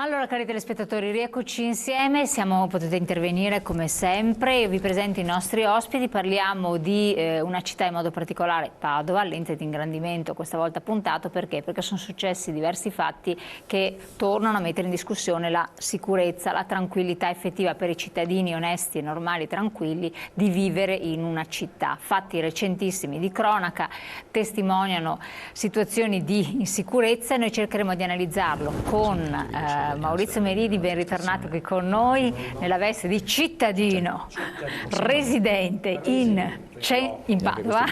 Allora, cari telespettatori, rieccoci insieme, potete intervenire come sempre. Io vi presento i nostri ospiti, parliamo di una città in modo particolare, Padova, l'ente di ingrandimento questa volta puntato, perché? Perché sono successi diversi fatti che tornano a mettere in discussione la sicurezza, la tranquillità effettiva per i cittadini onesti, normali, tranquilli di vivere in una città. Fatti recentissimi di cronaca testimoniano situazioni di insicurezza e noi cercheremo di analizzarlo con Maurizio Meridi, ben ritornato qui con noi nella veste di cittadino residente in Padova,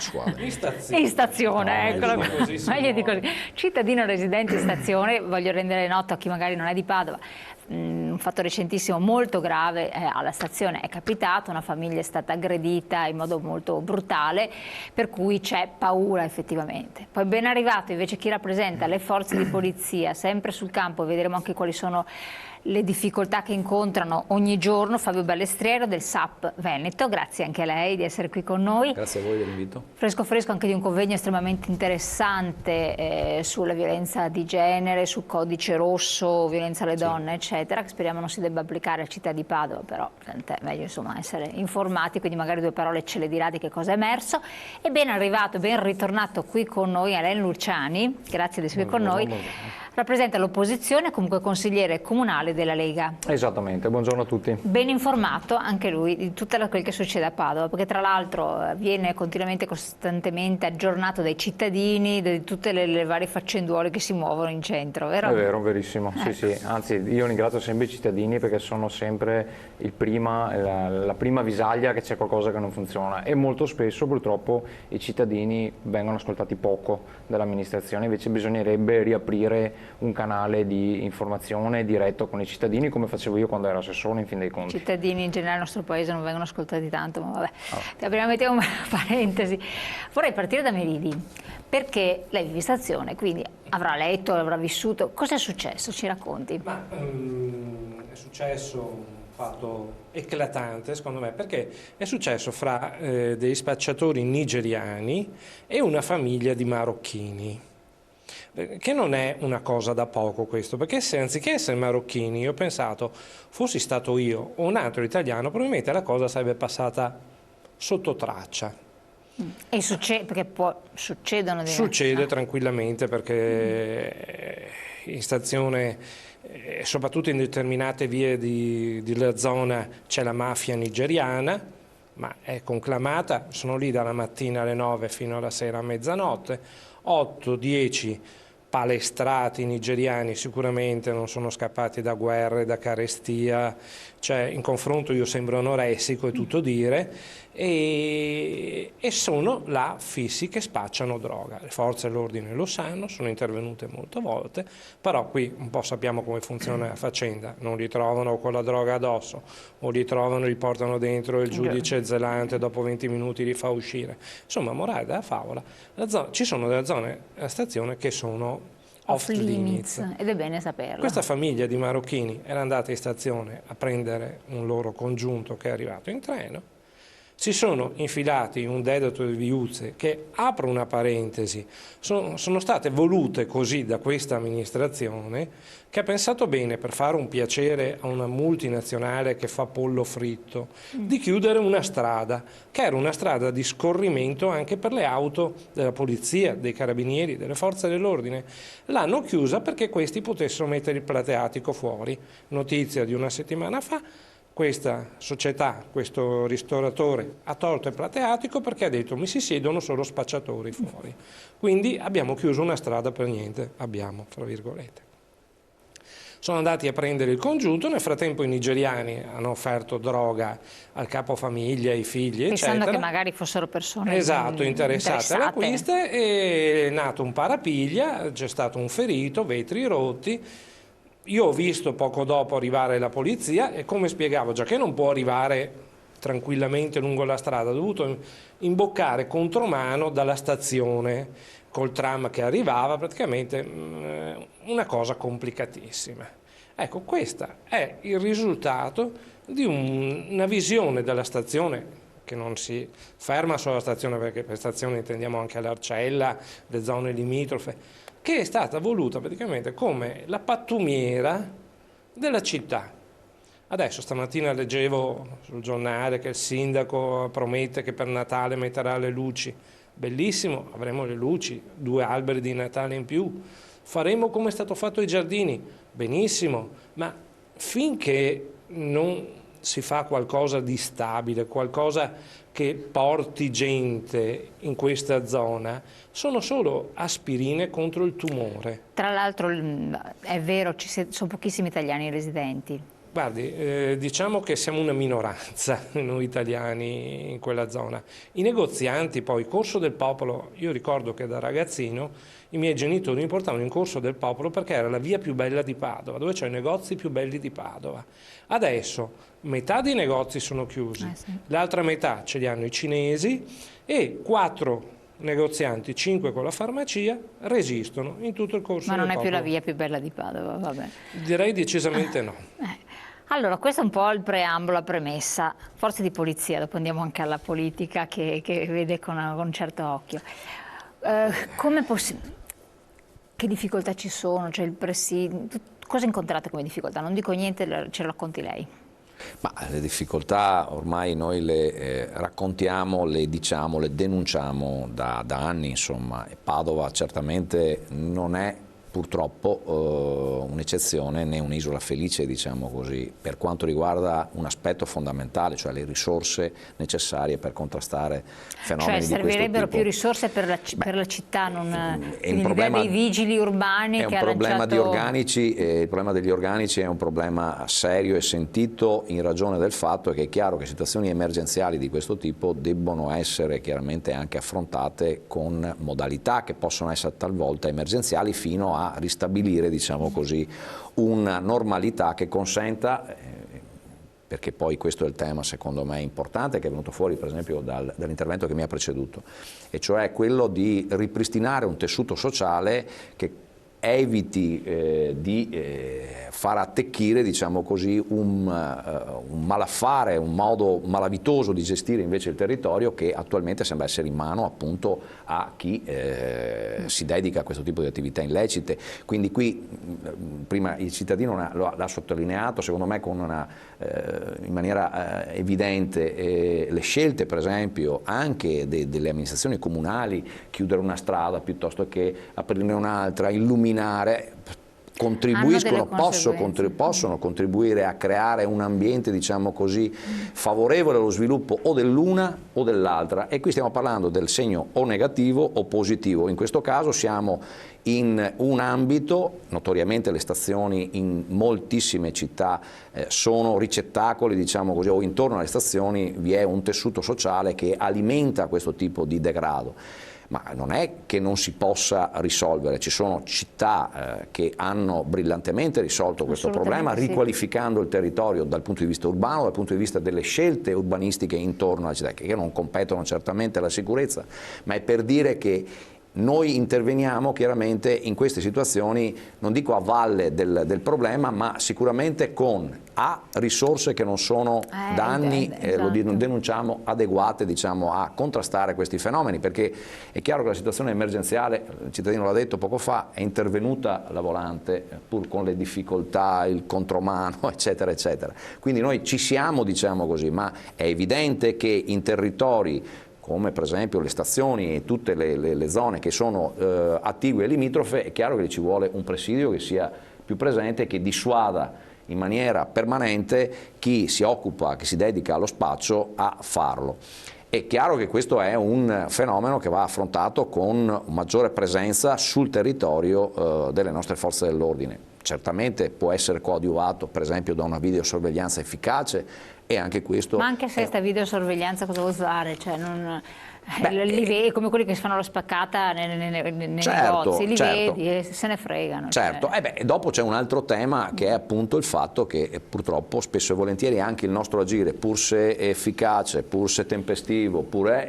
in stazione, eccolo qua. Meglio di così. Cittadino residente in stazione, voglio rendere noto a chi magari non è di Padova, un fatto recentissimo molto grave alla stazione è capitato, una famiglia è stata aggredita in modo molto brutale, per cui c'è paura effettivamente. Poi ben arrivato invece chi rappresenta le forze di polizia, sempre sul campo, vedremo anche quali sono le difficoltà che incontrano ogni giorno. Fabio Ballestriero del SAP Veneto, grazie anche a lei di essere qui con noi. Grazie a voi dell'invito. Fresco anche di un convegno estremamente interessante sulla violenza di genere, sul codice rosso, violenza alle donne, eccetera, che speriamo non si debba applicare alla città di Padova, però è meglio insomma essere informati, quindi magari due parole ce le dirà di che cosa è emerso. E ben arrivato, ben ritornato qui con noi Alain Luciani, grazie di essere qui con noi. Rappresenta l'opposizione, comunque consigliere comunale della Lega. Esattamente, buongiorno a tutti. Ben informato anche lui di tutto quel che succede a Padova, perché tra l'altro viene continuamente, costantemente aggiornato dai cittadini di tutte le varie faccenduole che si muovono in centro, vero? È vero, verissimo, sì. Anzi, io ringrazio sempre i cittadini perché sono sempre la prima visaglia che c'è qualcosa che non funziona, e molto spesso purtroppo i cittadini vengono ascoltati poco dall'amministrazione, invece bisognerebbe riaprire un canale di informazione diretto con i cittadini, come facevo io quando ero assessore, in fin dei conti. I cittadini in generale nel nostro paese non vengono ascoltati tanto, ma vabbè. Apriamo una parentesi. Vorrei partire da Meridi, perché lei vive in stazione, quindi avrà letto, avrà vissuto. Cosa è successo? Ci racconti? È successo un fatto eclatante, secondo me, perché è successo fra dei spacciatori nigeriani e una famiglia di marocchini. Che non è una cosa da poco questo, perché se anziché essere marocchini, io ho pensato, fossi stato io o un altro italiano, probabilmente la cosa sarebbe passata sotto traccia. E perché succedono Succede tranquillamente, perché in stazione, soprattutto in determinate vie della zona, c'è la mafia nigeriana, ma è conclamata, sono lì dalla mattina alle 9 fino alla sera a mezzanotte, 8-10 palestrati nigeriani sicuramente non sono scappati da guerre, da carestia, cioè in confronto io sembro anoressico, è tutto dire, e sono là fissi che spacciano droga. Le forze dell'ordine lo sanno, sono intervenute molte volte, però qui un po' sappiamo come funziona la faccenda, non li trovano con la droga addosso, o li trovano, li portano dentro, il giudice zelante dopo 20 minuti li fa uscire. Insomma, morale della favola, ci sono delle zone a stazione che sono off limits, ed è bene saperlo. Questa famiglia di marocchini era andata in stazione a prendere un loro congiunto che è arrivato in treno, si sono infilati in un dedalo di viuzze che, apro una parentesi, sono state volute così da questa amministrazione, che ha pensato bene, per fare un piacere a una multinazionale che fa pollo fritto, di chiudere una strada, che era una strada di scorrimento anche per le auto della polizia, dei carabinieri, delle forze dell'ordine. L'hanno chiusa perché questi potessero mettere il plateatico fuori. Notizia di una settimana fa, questa società, questo ristoratore ha tolto il plateatico perché ha detto mi si siedono solo spacciatori fuori. Quindi abbiamo chiuso una strada per niente, fra virgolette. Sono andati a prendere il congiunto, nel frattempo i nigeriani hanno offerto droga al capofamiglia, ai figli, pensando eccetera. Che magari fossero persone interessate all'acquisto, è nato un parapiglia, c'è stato un ferito, vetri rotti. Io ho visto poco dopo arrivare la polizia e, come spiegavo, già che non può arrivare tranquillamente lungo la strada, ha dovuto imboccare contromano dalla stazione col tram che arrivava, praticamente una cosa complicatissima. Ecco, questo è il risultato di una visione della stazione che non si ferma solo alla stazione, perché per stazione intendiamo anche l'Arcella, le zone limitrofe, che è stata voluta praticamente come la pattumiera della città. Adesso stamattina leggevo sul giornale che il sindaco promette che per Natale metterà le luci. Bellissimo, avremo le luci, 2 alberi di Natale in più. Faremo come è stato fatto ai giardini. Benissimo, ma finché non si fa qualcosa di stabile, qualcosa che porti gente in questa zona, sono solo aspirine contro il tumore. Tra l'altro è vero, sono pochissimi italiani residenti. Guardi, diciamo che siamo una minoranza, noi italiani, in quella zona. I negozianti poi, Corso del Popolo, io ricordo che da ragazzino i miei genitori mi portavano in Corso del Popolo perché era la via più bella di Padova, dove c'erano i negozi più belli di Padova. Adesso metà dei negozi sono chiusi, Sì. l'altra metà ce li hanno i cinesi e 4 negozianti, 5 con la farmacia, resistono in tutto il Corso Ma del non è Popolo. più la via più bella di Padova, vabbè. Direi decisamente no. Allora, questo è un po' il preambolo, la premessa. Forze di polizia, dopo andiamo anche alla politica che vede con un certo occhio. Che difficoltà ci sono? Cioè cosa incontrate come difficoltà? Non dico niente, ce lo racconti lei. Ma le difficoltà ormai noi le raccontiamo, le diciamo, le denunciamo da anni, insomma, e Padova certamente non è purtroppo un'eccezione né un'isola felice, diciamo così, per quanto riguarda un aspetto fondamentale, cioè le risorse necessarie per contrastare fenomeni di questo tipo. Cioè servirebbero più risorse per la città, non l'idea dei vigili urbani che ha lanciato... È un problema di organici, il problema degli organici è un problema serio e sentito in ragione del fatto che è chiaro che situazioni emergenziali di questo tipo debbono essere chiaramente anche affrontate con modalità che possono essere talvolta emergenziali fino a ristabilire, diciamo così, una normalità che consenta, perché poi questo è il tema secondo me importante che è venuto fuori per esempio dall'intervento che mi ha preceduto, e cioè quello di ripristinare un tessuto sociale che eviti di far attecchire, diciamo così, un malaffare, un modo malavitoso di gestire invece il territorio che attualmente sembra essere in mano appunto a chi si dedica a questo tipo di attività illecite. Quindi qui, prima il cittadino l'ha sottolineato, secondo me in maniera evidente, le scelte per esempio anche delle amministrazioni comunali, chiudere una strada piuttosto che aprirne un'altra, illuminare, possono contribuire a creare un ambiente, diciamo così, favorevole allo sviluppo o dell'una o dell'altra, e qui stiamo parlando del segno o negativo o positivo. In questo caso siamo in un ambito, notoriamente le stazioni in moltissime città sono ricettacoli, diciamo così, o intorno alle stazioni vi è un tessuto sociale che alimenta questo tipo di degrado. Ma non è che non si possa risolvere, ci sono città che hanno brillantemente risolto questo problema, riqualificando il territorio dal punto di vista urbano, dal punto di vista delle scelte urbanistiche intorno alla città, che non competono certamente alla sicurezza, ma è per dire che noi interveniamo chiaramente in queste situazioni, non dico a valle del problema, ma sicuramente con risorse che non sono da anni, esatto, lo denunciamo, adeguate, diciamo, a contrastare questi fenomeni, perché è chiaro che la situazione emergenziale, il cittadino l'ha detto poco fa, è intervenuta la volante, pur con le difficoltà, il contromano, eccetera, eccetera. Quindi noi ci siamo, diciamo così, ma è evidente che in territori come per esempio le stazioni e tutte le zone che sono attigue e limitrofe, è chiaro che ci vuole un presidio che sia più presente e che dissuada in maniera permanente chi si occupa, chi si dedica allo spaccio a farlo. È chiaro che questo è un fenomeno che va affrontato con maggiore presenza sul territorio delle nostre forze dell'ordine. Certamente può essere coadiuvato per esempio da una videosorveglianza efficace, e anche questo... Ma anche se questa videosorveglianza cosa vuol fare? Cioè come quelli che si fanno la spaccata nei negozi, li vedi e se ne fregano. Certo, dopo c'è un altro tema che è appunto il fatto che purtroppo spesso e volentieri anche il nostro agire, pur se efficace, pur se tempestivo,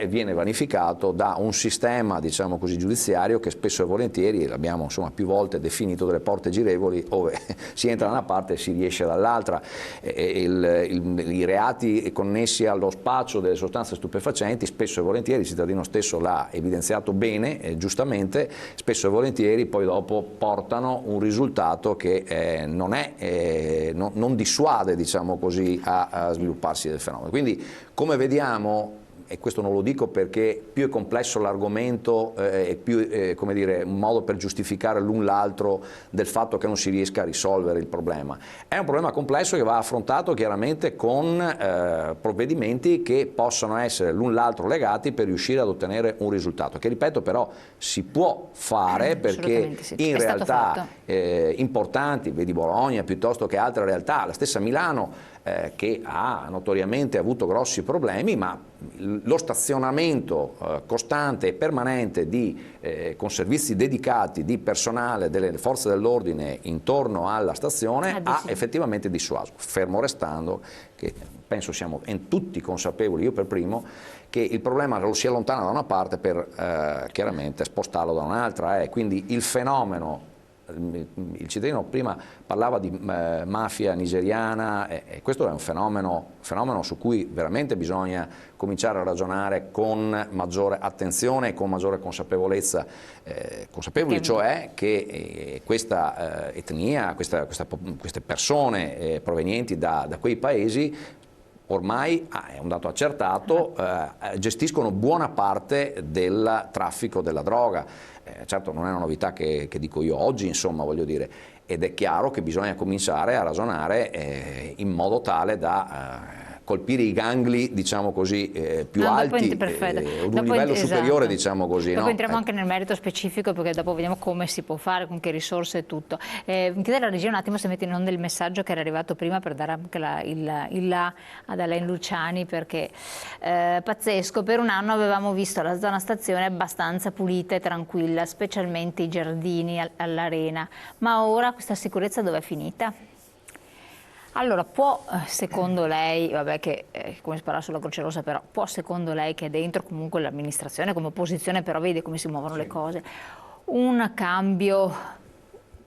viene vanificato da un sistema, diciamo così, giudiziario che spesso e volentieri, l'abbiamo insomma più volte definito, delle porte girevoli, dove si entra da una parte e si riesce dall'altra. I reati connessi allo spaccio delle sostanze stupefacenti spesso e volentieri il cittadino stesso l'ha evidenziato bene, giustamente, spesso e volentieri poi dopo portano un risultato che non dissuade, diciamo così, a svilupparsi del fenomeno. Quindi, come vediamo, e questo non lo dico perché più è complesso l'argomento e più come dire, un modo per giustificare l'un l'altro del fatto che non si riesca a risolvere il problema. È un problema complesso che va affrontato chiaramente con provvedimenti che possono essere l'un l'altro legati per riuscire ad ottenere un risultato, che ripeto però si può fare perché sì. in realtà importanti, vedi Bologna piuttosto che altre realtà, la stessa Milano, che ha notoriamente avuto grossi problemi, ma lo stazionamento costante e permanente con servizi dedicati di personale delle forze dell'ordine intorno alla stazione ha effettivamente dissuaso, fermo restando che penso siamo tutti consapevoli, io per primo, che il problema lo si allontana da una parte per chiaramente spostarlo da un'altra, quindi il fenomeno. Il cittadino prima parlava di mafia nigeriana e questo è un fenomeno su cui veramente bisogna cominciare a ragionare con maggiore attenzione e con maggiore consapevolezza, consapevoli cioè che questa etnia, queste persone provenienti da quei paesi ormai, è un dato accertato, gestiscono buona parte del traffico della droga. Certo non è una novità che dico io oggi, insomma, voglio dire, ed è chiaro che bisogna cominciare a ragionare in modo tale da colpire i gangli, diciamo così, più alti, o di un livello superiore, diciamo così. Dopo no? entriamo anche nel merito specifico, perché dopo vediamo come si può fare, con che risorse e tutto. Mi chiede la regia un attimo se mette in onda il messaggio che era arrivato prima per dare anche il là ad Alain Luciani, perché pazzesco, per un anno avevamo visto la zona stazione abbastanza pulita e tranquilla, specialmente i giardini all'arena, ma ora questa sicurezza dove è finita? Allora, può secondo lei, vabbè che come sparare sulla Croce Rossa, però può secondo lei, che è dentro comunque l'amministrazione come opposizione, però vede come si muovono le cose, un cambio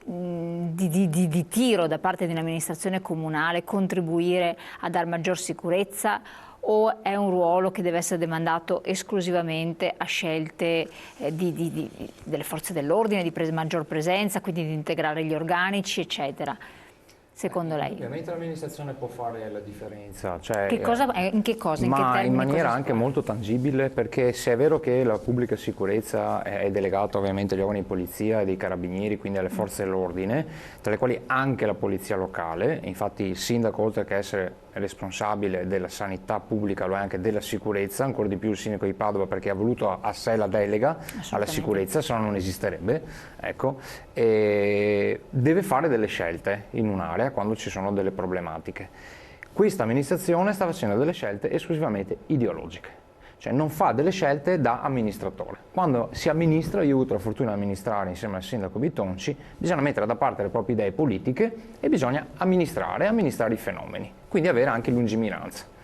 di tiro da parte di un'amministrazione comunale contribuire a dar maggior sicurezza, o è un ruolo che deve essere demandato esclusivamente a scelte delle forze dell'ordine, di maggior presenza, quindi di integrare gli organici, eccetera? Secondo lei? Ovviamente l'amministrazione può fare la differenza. Cioè, in che cosa? In maniera anche molto tangibile, perché se è vero che la pubblica sicurezza è delegata ovviamente agli organi di polizia e dei carabinieri, quindi alle forze dell'ordine, tra le quali anche la polizia locale, infatti il sindaco, oltre che essere responsabile della sanità pubblica, lo è anche della sicurezza, ancora di più il sindaco di Padova, perché ha voluto a sé la delega alla sicurezza, se no non esisterebbe, ecco, e deve fare delle scelte in un'area quando ci sono delle problematiche. Questa amministrazione sta facendo delle scelte esclusivamente ideologiche, cioè non fa delle scelte da amministratore. Quando si amministra, io ho avuto la fortuna di amministrare insieme al sindaco Bitonci, bisogna mettere da parte le proprie idee politiche e bisogna amministrare i fenomeni, quindi avere anche lungimiranza.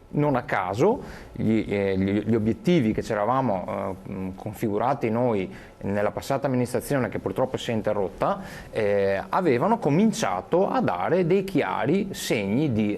Non a caso gli obiettivi che ci eravamo configurati noi nella passata amministrazione, che purtroppo si è interrotta, avevano cominciato a dare dei chiari segni di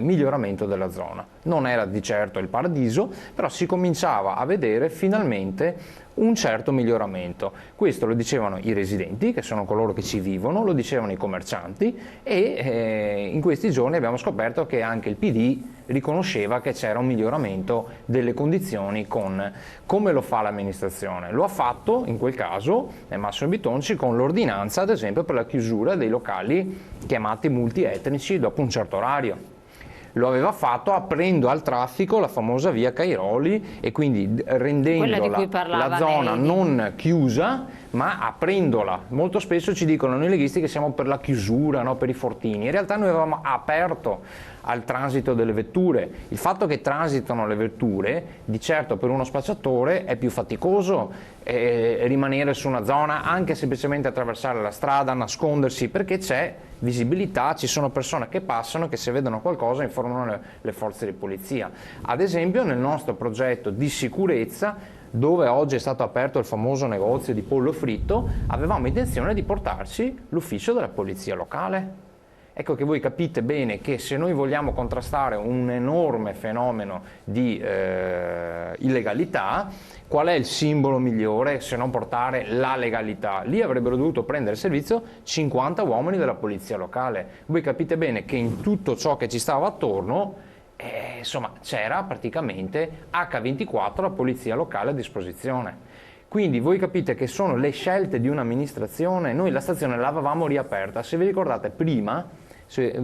miglioramento della zona. Non era di certo il paradiso, però si cominciava a vedere finalmente un certo miglioramento. Questo lo dicevano i residenti, che sono coloro che ci vivono, lo dicevano i commercianti, e in questi giorni abbiamo scoperto che anche il PD riconosceva che c'era un miglioramento delle condizioni con come lo fa l'amministrazione. Lo ha fatto in quel caso Massimo Bitonci con l'ordinanza, ad esempio, per la chiusura dei locali chiamati multietnici dopo un certo orario. Lo aveva fatto aprendo al traffico la famosa via Cairoli e quindi rendendola la zona non chiusa, ma aprendola. Molto spesso ci dicono noi leghisti che siamo per la chiusura, no? Per i fortini. In realtà noi avevamo aperto al transito delle vetture. Il fatto che transitano le vetture, di certo per uno spacciatore è più faticoso rimanere su una zona, anche semplicemente attraversare la strada, nascondersi, perché c'è visibilità, ci sono persone che passano, che se vedono qualcosa informano le forze di polizia. Ad esempio nel nostro progetto di sicurezza, dove oggi è stato aperto il famoso negozio di pollo fritto, avevamo intenzione di portarci l'ufficio della polizia locale. Ecco che voi capite bene che se noi vogliamo contrastare un enorme fenomeno di illegalità, qual è il simbolo migliore se non portare la legalità? Lì avrebbero dovuto prendere servizio 50 uomini della polizia locale. Voi capite bene che in tutto ciò che ci stava attorno, insomma, c'era praticamente H24, la polizia locale a disposizione. Quindi voi capite che sono le scelte di un'amministrazione. Noi la stazione l'avevamo riaperta, se vi ricordate prima, se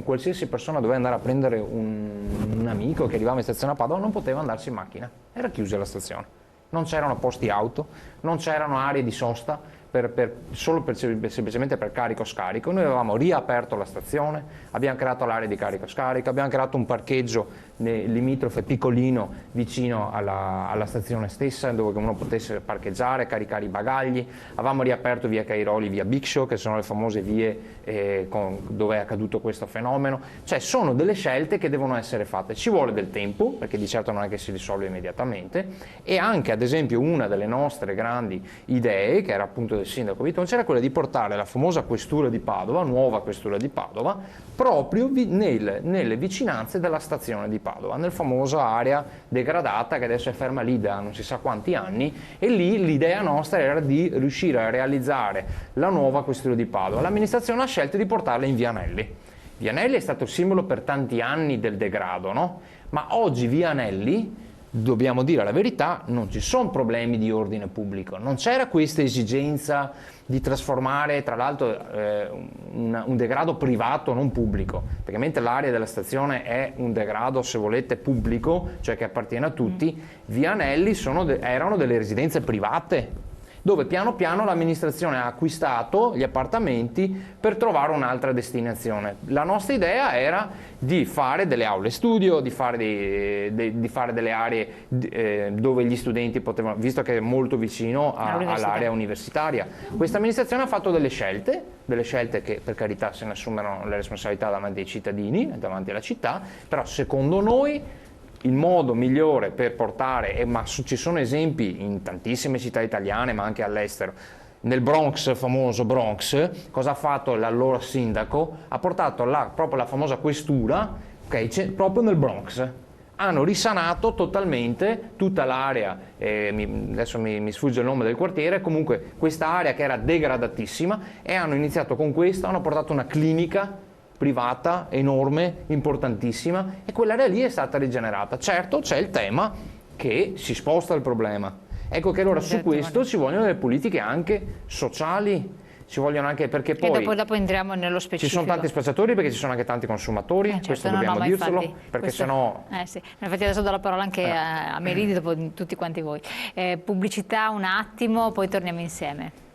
qualsiasi persona doveva andare a prendere un amico che arrivava in stazione a Padova non poteva andarsi in macchina, era chiusa la stazione, non c'erano posti auto, non c'erano aree di sosta semplicemente per carico-scarico. Noi avevamo riaperto la stazione, abbiamo creato l'area di carico-scarico, abbiamo creato un parcheggio limitrofe piccolino vicino alla stazione stessa dove uno potesse parcheggiare, caricare i bagagli. Avevamo riaperto via Cairoli, via Big Show, che sono le famose vie dove è accaduto questo fenomeno. Cioè sono delle scelte che devono essere fatte, ci vuole del tempo perché di certo non è che si risolve immediatamente, e anche ad esempio una delle nostre grandi idee, che era appunto del sindaco Vitonci, era quella di portare la famosa questura di Padova, nuova questura di Padova, proprio nelle vicinanze della stazione di Padova, nel famosa area degradata che adesso è ferma lì da non si sa quanti anni, e lì l'idea nostra era di riuscire a realizzare la nuova questura di Padova. L'amministrazione ha scelto di portarla in Vianelli. Vianelli è stato simbolo per tanti anni del degrado, no? Ma oggi Vianelli, dobbiamo dire la verità, non ci sono problemi di ordine pubblico, non c'era questa esigenza di trasformare tra l'altro un degrado privato non pubblico, perché mentre l'area della stazione è un degrado, se volete, pubblico, cioè che appartiene a tutti, Vianelli erano delle residenze private dove piano piano l'amministrazione ha acquistato gli appartamenti per trovare un'altra destinazione. La nostra idea era di fare delle aule studio, di fare delle aree dove gli studenti potevano, visto che è molto vicino all'area universitaria. Questa amministrazione ha fatto delle scelte che per carità se ne assumono le responsabilità davanti ai cittadini, davanti alla città, però secondo noi il modo migliore per portare, ma ci sono esempi in tantissime città italiane ma anche all'estero, nel Bronx, famoso Bronx, cosa ha fatto l'allora sindaco? Ha portato proprio la famosa questura, proprio nel Bronx. Hanno risanato totalmente tutta l'area, adesso mi sfugge il nome del quartiere, comunque questa area che era degradatissima, e hanno iniziato con questo, hanno portato una clinica privata enorme, importantissima, e quell'area lì è stata rigenerata. Certo c'è il tema che si sposta il problema, ecco che allora su questo ci vogliono delle politiche anche sociali, ci vogliono anche, perché poi dopo entriamo nello specifico. Ci sono tanti spacciatori perché ci sono anche tanti consumatori, certo, questo dobbiamo dircelo, infatti, perché sennò... sì. Infatti adesso do la parola anche a Meridi dopo tutti quanti voi. Pubblicità un attimo, poi torniamo insieme.